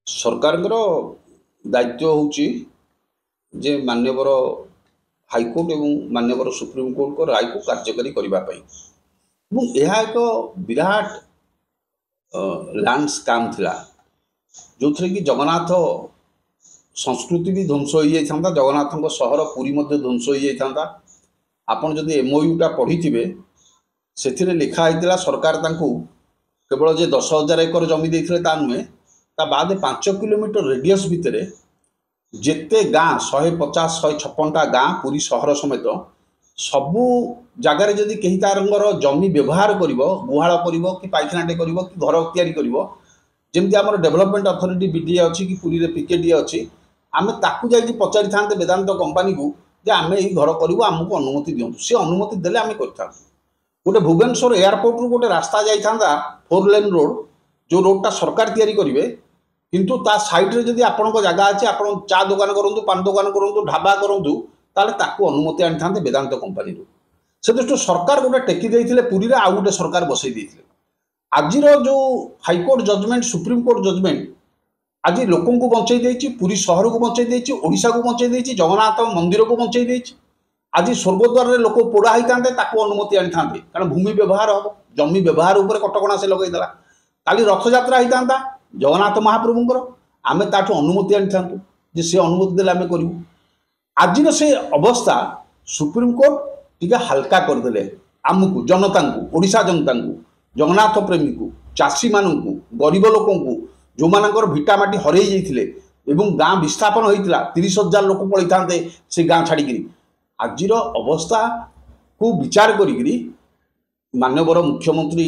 सरकार दायित्व होची जे मान्यवर हाईकोर्ट एवं मान्यवर सुप्रीमकोर्ट को राय को कार्यकारी करने यह एक विराट लैंड स्कैम थिला जो थे कि जगन्नाथ संस्कृति भी ध्वंस हो जाता जगन्नाथ सहर पुरी ध्वंस हो जाता आपन जदि एमओयूटा पढ़ी से लिखाई सरकार केवल जे 10,000 एकर जमी देते नुहे ता बाद 5 किलोमीटर रेडियस भितर जेते गाँ 150 156टा गाँ पुरी सहर समेत सबू जगार जदि कहीं तार जमी व्यवहार कर गुहाल कर कि पाइखानाटे कर कि घर जमी आम डेभलपमेंट अथॉरिटी बीडीए अच्छी कि पुरी पिकेडीए अच्छी आम ताकू जाकि पचारि था वेदांत कंपानी को जे आम यही घर करूँ आमको अनुमति दिंतु सी अनुमति देले आम कर गोटे भुवनेश्वर एयरपोर्ट रु गोटे रास्ता जाता 4 लेन रोड जो रोडटा सरकार तैयारी करेंगे किंतु ता साइड रे जदि आपण जगह अच्छे आप चा दुकान करूँ पान दुकान करूँ ढाबा करूँ ताले ताकू अनुमति आनी था वेदांत कंपानी से दृष्टि सरकार गोटे टेकी देते पुरी आउ गोटे सरकार बसई देते आज जो हाईकोर्ट जजमेंट सुप्रीमकोर्ट जजमेंट आज लोक बंचई देती पुरी सहर को बंचई देती ओडिशा को बंचई देती जगन्नाथ मंदिर को बंचई देती आज स्वर्गद्वार लोक पोड़ा होता अनुमति आनी था कारण भूमि व्यवहार हम जमी व्यवहार उपर कटकणा से लगेदेला काली रथयात्रा होता जगन्नाथ महाप्रभुंर आम ताठू अनुमति आनी था जे सी अनुमति देले आम करूँ आज से अवस्था सुप्रीमकोर्ट टी हाल्का करदे आमको जनता को ओडिशा जनता को जगन्नाथ प्रेमी को चाषी मानू गरीब लोक जो मानकर भिटामाटी हरई जाते गाँ विस्थापन होता 30,000 लोक पलि था से गाँ छाड़ी आज अवस्था को विचार करी मानवर मुख्यमंत्री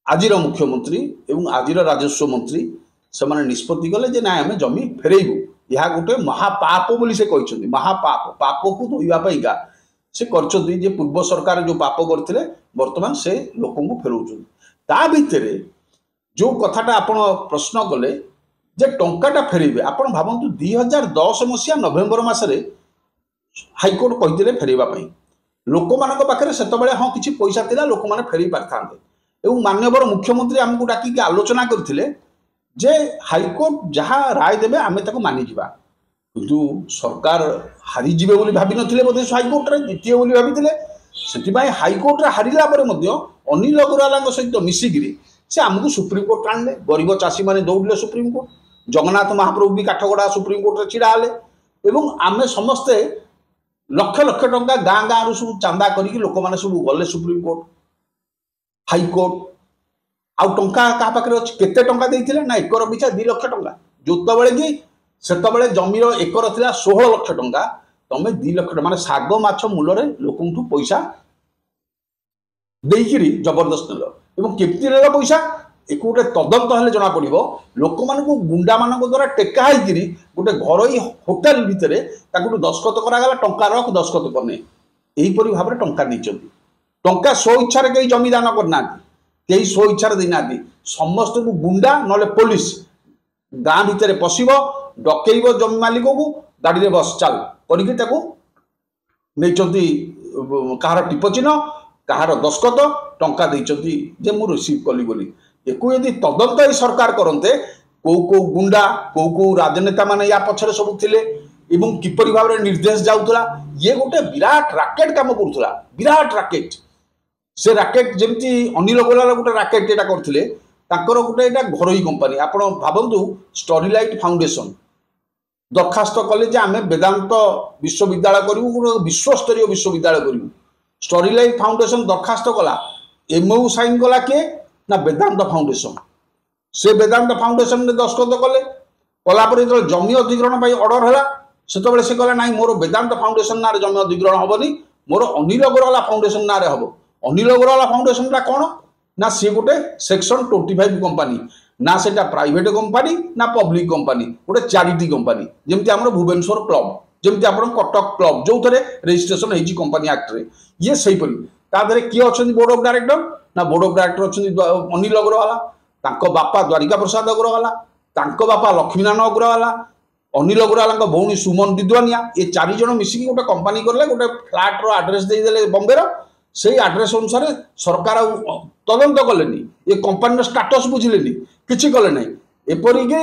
आज मुख्यमंत्री एवं आज राजस्व मंत्री से निष्पत्ति कले जे ना आम जमी फेरइबू यह गोटे महापाप बोली से कहते महापाप पाप को धोइबापा से कर पूर्व सरकार जो पाप करते बर्तमान से लोक फेरौं ता भितर जो कथाटा आपण प्रश्न कले जे टंकाटा फेरइबे आपण भावतु 2010 मसीहा नवेम्बर मासरे हाईकोर्ट कहते फेरवाई लोक मान पाखे से हाँ किसी पैसा था लोक मैंने फेर पारि था मान्यवर मुख्यमंत्री आमको डाक आलोचना करते जे हाईकोर्ट जहाँ राय देवे आम मानिजा किंतु सरकार हारीजे बोली भावी नथिले बोधे हाईकोर्ट द्वितीय बोली भाभी से हाईकोर्ट हारिला अनिल अग्रवाल सहित मिसिकी से आमको सुप्रीमकोर्ट आने गरीब चाषी मैंने दौड़े सुप्रीमकोर्ट जगन्नाथ महाप्रभु भी काठगड़ा सुप्रीमकोर्ट छिड़ा हेले आम समस्ते लक्ष लक्ष टंका गाँ गाँ रु सब चांदा करी लोक मैंने सब गले सुप्रीमकोर्ट हाईकोर्ट आउ टंका क्या पाखे अच्छे केते टंका देते ना एकर पिछा 2 लाख टंका जो कि से जमीर एकर था 16 लाख टंका तुम 2 लाख माने शाग माछ मूल लोक पैसा देकर जबरदस्त नेल केमती नेल पैसा एक गोटे तदंत हेल्ले जना पड़ो लोक मान गुंडा मान द्वारा टेका होकर गोटे घरोई होटेल भितर दस्खत करागला टंका रख दस्खत करने यहीपरि भाव में टंका नहीं टंका स्व इच्छा कहीं जमीदान करना कहीं स्व इच्छा देना समस्त को गुंडा ना पुलिस गाँ भितर पशिब डकईब जमी मालिक को गाड़ी में बस चल करके कहार टिप चिन्ह कहार दस्खत टंका देती जे मु रिसीव कली बोली एको यदि तदंत ही सरकार करते कौ गुंडा कौ राजनेता माने या पछरे सब थिले एवं किपरि भाव में निर्देश जाउतला ये गोटे विराट राकेट काम करूला विराट राकेट से राकेट जमती अनिल अग्रवाल गोटे राकेट एटा करथिले ताकर गोटे एटा घरोई कंपनी आपण भाबंतु स्टोरीलाइट फाउंडेशन दरखास्त कले जे आमे वेदांत विश्वविद्यालय करू गोटे विश्वस्तरीय विश्वविद्यालय करू स्टोरीलाइट फाउंडेशन दरखास्त कला एमओयू साइन कला के ना वेदांत फाउंडेशन से वेदांत फाउंडेशन ने दस्खत कले कलापर जो जमी अधिग्रहण ऑर्डर है से से कहला ना मोर वेदांत फाउंडेशन ना जमी अधिग्रहण हेनी मोर अनिल अग्रवाल फाउंडेशन ना हम अनिल अग्रवाल फाउंडेशन कौन ना सी गोटे सेक्शन 25 कंपानी ना से प्राइवेट कंपानी ना पब्लिक कंपानी गोटे चैरिटी कंपानी जमी आम भुवनेश्वर क्लब जमी आप कटक क्लब जो थे रजिस्ट्रेशन होती कंपानी एक्ट रे ये सहीपरि तादे किए अच्छा बोर्ड ऑफ डायरेक्टर ना बोर्ड ऑफ डायरेक्टर अच्छा अनिल अग्रवाल बापा द्वारिका प्रसाद अग्रवाल बापा लक्ष्मीनारायण अग्रवाल अनिल अग्रवाल भौणी सुमन विद्वानिया ये 4 जन मिसिकी गोटे कंपानी करले गोटे फ्लाट रो एड्रेस देदेले बॉम्बे रो से एड्रेस अनुसार सरकार तदंत कले ये कंपानी स्टाटस बुझिले किछि कले नहीं एपरिक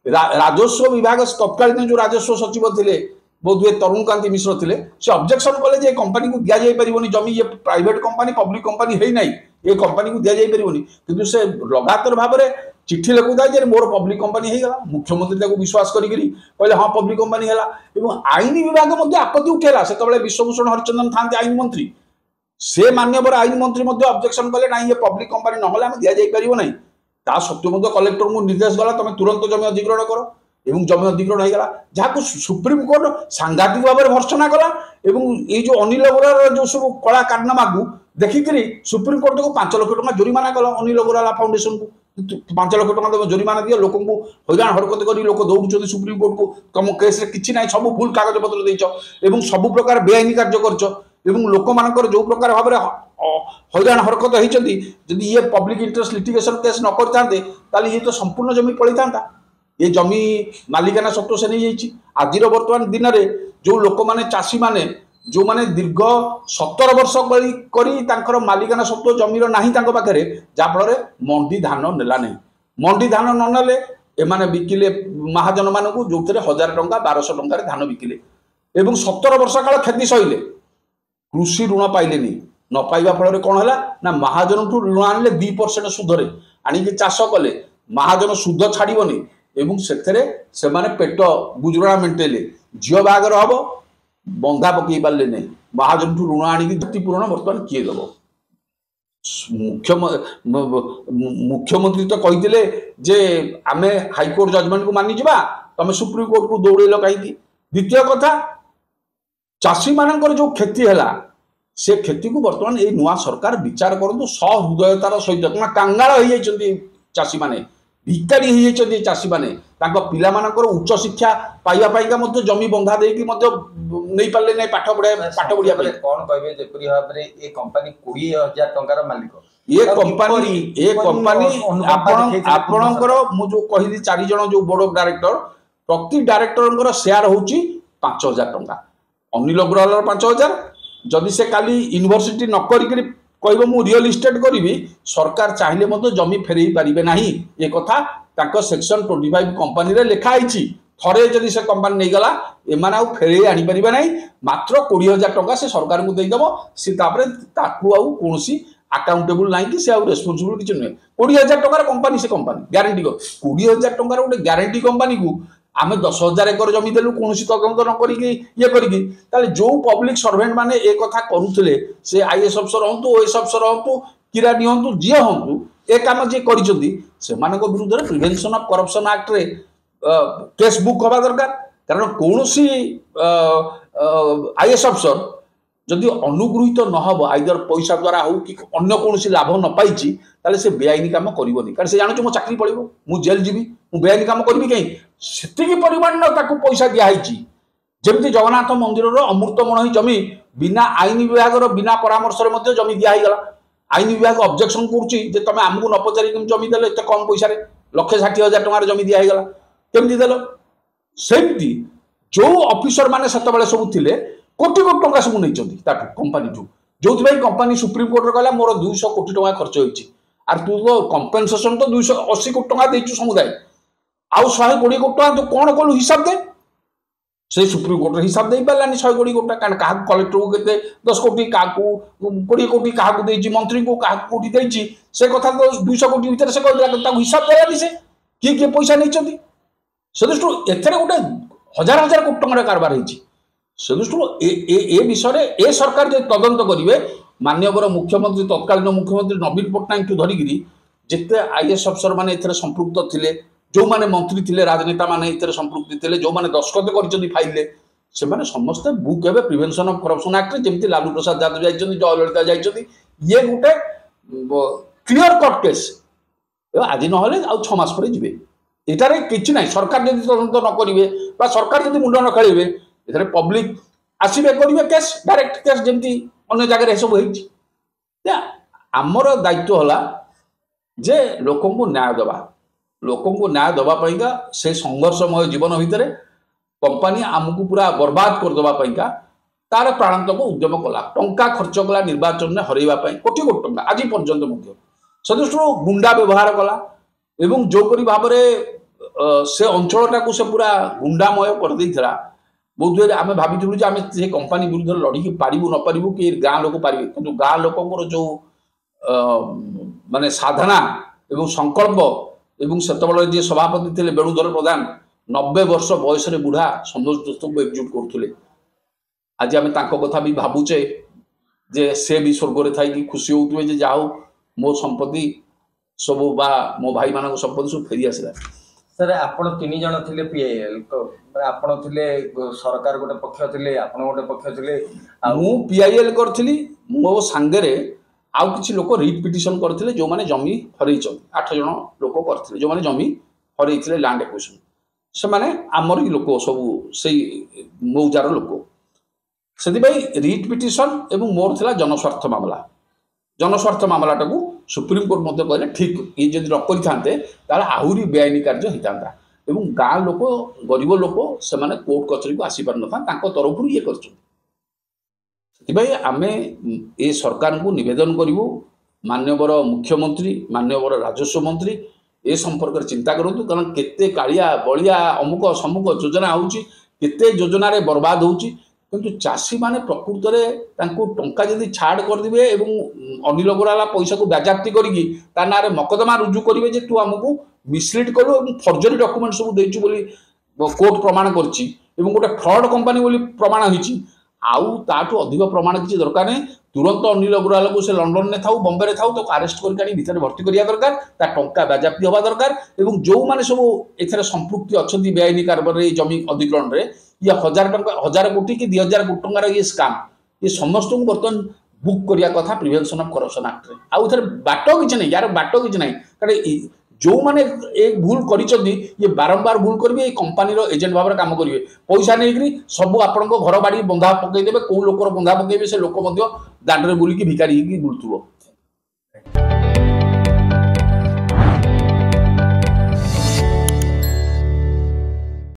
राजस्व विभाग तत्कालीन जो राजस्व सचिव थे बोध हुए तरुण कांति मिश्र थे से ऑब्जेक्शन कले जे कंपनी को दिया जाय परिबोनी जमी ये प्राइवेट कंपनी पब्लिक कंपनी है नहीं ये कंपनी को दिया जाय परिबोनी किंतु से लगातार भाव में चिट्ठी लिखुता जे मोर पब्लिक कंपनी है गला मुख्यमंत्री ताको विश्वास करी कहले हाँ पब्लिक कंपनी है एवं आईन विभाग मध्य आपत्ति उठेला से विश्वभूषण हरिचंदन था आईन मंत्री से मान्यवर आईन मंत्री ऑब्जेक्शन कले ना ये पब्लिक कंपनी ना आम दि जापर ना ता सत्वे कलेक्टर को निर्देश गला तुम तुरंत जमी अधिग्रहण कर एवं जमी अधिग्रहण होगा जहाँ सुप्रीम कोर्ट सांघातिक भाव में भर्सना कला ये जो अनिल अग्रवाल जो सब कला कारनामा को देखिकी सुप्रीम कोर्ट को 5 लाख टका जुर्माना कला अनिल अग्रवाल फाउंडेशन को 5 लाख टका तुम जुर्माना दियो लोक को हैरान हरकत कर लोक दौड़ सुप्रीम कोर्ट को तुम केस किसी ना सब भूल कागज पत्र देच सब प्रकार बेआईन कार्य कर लोक मान जो प्रकार भाव में हैरान हरकत होती ये पब्लिक इंटरेस्ट लिटिगेशन केस न करते ये तो संपूर्ण जमी पड़ी था ये जमी मालिकाना सत्व से नहीं जाइए आज बर्तमान दिन में जो लोक मैंने चाषी मैंने जो मैंने दीर्घ 17 वर्ष कर मालिकाना सत्व जमीर ना पाखे जहाँफल मंडी धान नेला नहीं मंडी धान न नेले एमाने बिकिले महाजन मान जो 1000 टंका 1200 टंकार धान बिकिले एवं 17 वर्ष काल क्षति सहिले कृषि ऋण पाइले न पाइबा फल कौन है ना महाजन ठू ऋण आने 2% सुधरे आणिकी चाष कले महाजन सुध छाड़बनी एवं से माने पेट गुजरा मेटेले झील बागर हम बंधा पकई पारे नहीं महाजन ठू ऋण आणिकी क्षतिपूरण बर्तमान किए दब मुख्यमंत्री तो कही जे आमे हाईकोर्ट जजमेंट को मानि जा तुम सुप्रीम कोर्ट को दौड़ेल कहीं द्वितीय कथा चाषी मानकर जो क्षति है से क्षति को बर्तमान ये नुआ सरकार विचार करूँ सहृदयतार सहित कांगाल हो चाषी मैंने भिकारी हो चाषी मैंने पिलामानकर उच्च शिक्षा पाइबा जमी बंधा देकी नहीं पारे ना पाठ पढ़िया कौन कहे जेपरी भाव में ये कंपनी 20,000 टंकार मालिक ये कंपनी आपणकर मु जो कही 4 जन जो बोर्ड ऑफ डायरेक्टर प्रति डायरेक्टर शेयर होची 5,000 टंका अनिल अग्रवाल 5,000 जदि से काली यूनिवर्सिटी न करी कह मु रियल इस्टेट करी सरकार चाहिए जमी फेरई पारे ना ये कथा सेक्शन 25 कंपनी रे लिखाई थरे जदि से कंपनी नहीं गला एमाने आउ फेरई आनी परिबे नहीं मात्र 20,000 टंका से सरकार को देदब सी तापरे ताकू आउ कोनसी अकाउंटेबल नहीं कि से आउ रेस्पोंसिबल किछ नै 20,000 टंकार कंपनी से कंपनी गारंटी को 20,000 टंकार गोटे गारंटी कंपनी को आमे 10,000 एकर जमी देलु कौन तदंत न करी जो पब्लिक सर्वेंट माने एक कथा करुले से आईएएस अफसर हूँ ओएस अफसर हूँ किरानी हूँ जी हूँ ए कम जी कर विरुद्ध में प्रिवेंशन ऑफ करप्शन एक्ट रे केस बुक हवा दरकार कारण कौन सी आईएएस अफसर जदि अनुगृहित न हम आइदर पैसा द्वारा हो कि अन्य कौन लाभ न पाई से बेआईन काम करनी कारण से जानू मो चाकरी पड़ो मुझे जेल जीवी मुझे बेआईन काम करी कहीं से परिमाण पैसा दिखाई जमी जगन्नाथ मंदिर अमृतमण जमी बिना आईन विभाग बिना परामर्श जमी दिगला आईन विभाग ऑब्जेक्शन करुँच आमको न पचारि जमी दे एत कम पैसा 1,60,000 टंकार जमी दिगला केमती देल सेमती जो ऑफिसर माने सेतबेले सब थिले कोटी कोटी टंका सब नहीं कंपनी जो कंपनी सुप्रीम कोर्ट कहला मोर 200 कोटी टंका खर्च होती आर तू तो कंपेनसेशन तो 280 कोटी टंका देचु समुदाय आउ 120 कोटी टंका तू कौन कलु हिसाब दे से सुप्रीम कोर्ट हिसाब दे पारानी 120 कोटी कारण क्या कलेक्टर को केते 10 कोटी क्या 20 कोटी क्या मंत्री को क्या कोटी से कथा तो 200 कोटी भीतर से हिसाब देलानी से किए किए पैसा नहीं से दृष्टि एथेर गोटे हजार हजार कोटी टंकार कारबार होती से दृष्टि ए विषय ए सरकार जो तदंत करेंगे माननीय मुख्यमंत्री तत्कालीन मुख्यमंत्री नवीन पट्टनायक को धरिकी जिते आईएएस अफसर मैंने संपृक्त थे जो माने मंत्री थे राजनेता मैंने संपृक्ति थे जो मैंने दस्खत कर फाइल से मैंने समस्ते बुक हे प्रिवेंशन ऑफ करप्शन एक्ट जमी लालू प्रसाद यादव जाइए जयललिता जाइए ये गोटे क्लियर कट केस आज ना आ 6 मास पर जी एटारे किछि नाही सरकार जदि तदंत न करिवे बा सरकार जदि मुंड न खेलिवे एथरे पब्लिक आसीबे करिवे केस डायरेक्ट केस जेमती अन्य जगह सब होई आमर दायित्व होला जे लोकों को न्याय दबा पाइका से संघर्षमय जीवन भितर कंपनी आमको पूरा बर्बाद कर दबा पाइका तार प्राणांतक उद्यम कला टंका खर्च कला निर्वाचन में हरैबा पाई कोटी कोटी टंका आज पर्यंत मध्य से दृष्टि गुंडा व्यवहार कला एवं जोपरी भाव में से अंचलटा से पूरा गुंडामय कर देइथला बोध आम भाविलु जे आम से कंपानी विरुद्ध लड़की पारू न पारू कि गाँ लोक पारे कि गाँ लोक जो माने साधना एवं संकल्प एवं सेतबेले जे सभापति थे वेणुधर प्रधान 90 वर्ष बयस बुढ़ा समस्त को एकजुट करुले आज आम कथा भी भावुचे जे से भी स्वर्ग में थी खुशी होते जे जाओ मो संपत्ति सब बा मो भाई मान संपत्ति सब फेरी आसला। सर आपण 3 जण थिले पीआईएल आपण थिले सरकार गोटे पक्ष थिले आपण गोटे पक्ष थिले मु पीआईएल करथिली मो सांगरे आउ किछि लोक रिट पिटिशन करथिले जो माने जमी हरई 8 जण लोक करथिले जो माने जमी हरईथिले लैंड एक्विजिशन से माने आमर ही लोक सब सेई मौजार लोक से रिट पिटिशन एवं मोर थिला जनस्वार्थ मामलाटा को सुप्रीम कोर्ट मध्य कहले ठीक ये जब न करते आहरी बेआईनी कार्य होता एवं गाँ लोक गरीब लोक से माने कोर्ट कचेरी को आसी पार ना तरफ ये कर आम ए सरकार को निवेदन करूँ माननीय मुख्यमंत्री माननीय राजस्व मंत्री ए संपर्क चिंता करूँ कारण केते कालिया बलिया अमुक समुक योजना होते योजन बर्बाद होची किंतु चाषी माने प्रकृत में टंका जदि छाड़ करदे अनिल गोराला पैसा को बाजाप्ति करके ना मकदमा रुजु करेंगे जे तू आमको मिसलीड कलु और फर्जरी डॉक्यूमेंट सब देचु बोली कोर्ट प्रमाण करछि एवं गोटे फ्रॉड कंपनी बोली प्रमाण होइछि आउ ताठू अधिक प्रमाण किसी दरकार नहीं तुरंत अनिल गोराला को से लंडन में थाउ बॉम्बे में थाउ तो अरेस्ट करके भितर भर्ती करिया दरकार ता टंका बाजाप्ति हवा दरकार एवं जो माने सब एथरे संपृक्ति अच्छी बेआईनी कारबार जमी अधिग्रहण रे या 1000 कोटी कि 2000 कोटी टंकार ये स्काम ये समस्त को बर्तमान बुक करिया कथा प्रिवेंशन ऑफ करप्शन एक्ट रे आउ एथरे बाटो किछ नहीं यार बाटो किछ नहीं कारण जो माने एक भूल करिसथि ये बारंबार भूल करिवे कंपनी रो एजेंट भाव काम करिवे पैसा नहीं सब आपण घर बाड़ी बंधा पकई देबे को लोकर बंधा पकईबे से लोक मध्य दांडरे बुलिकी भिकारी ही बुलथुबो